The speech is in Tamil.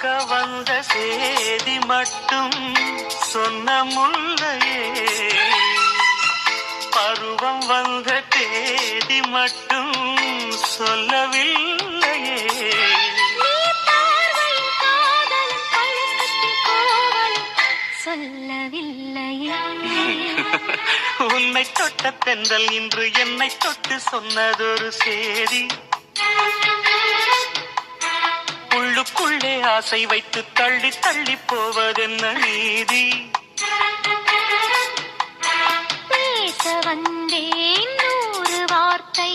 பார்க்க வந்த சேதி மட்டும் சொன்ன முல்லையே, பருவம் வந்த தேதி மட்டும் சொல்லவில்லையே. சொல்லவில்லையே. உன்னை தொட்ட தென்றல் இன்று என்னை தொட்டு சொன்னதொரு சேதி. உள்ளுக்குள்ளே ஆசை வைத்து தள்ளி தள்ளி போவதென்ன நீதி? பேச வந்தேன் 100 வார்த்தை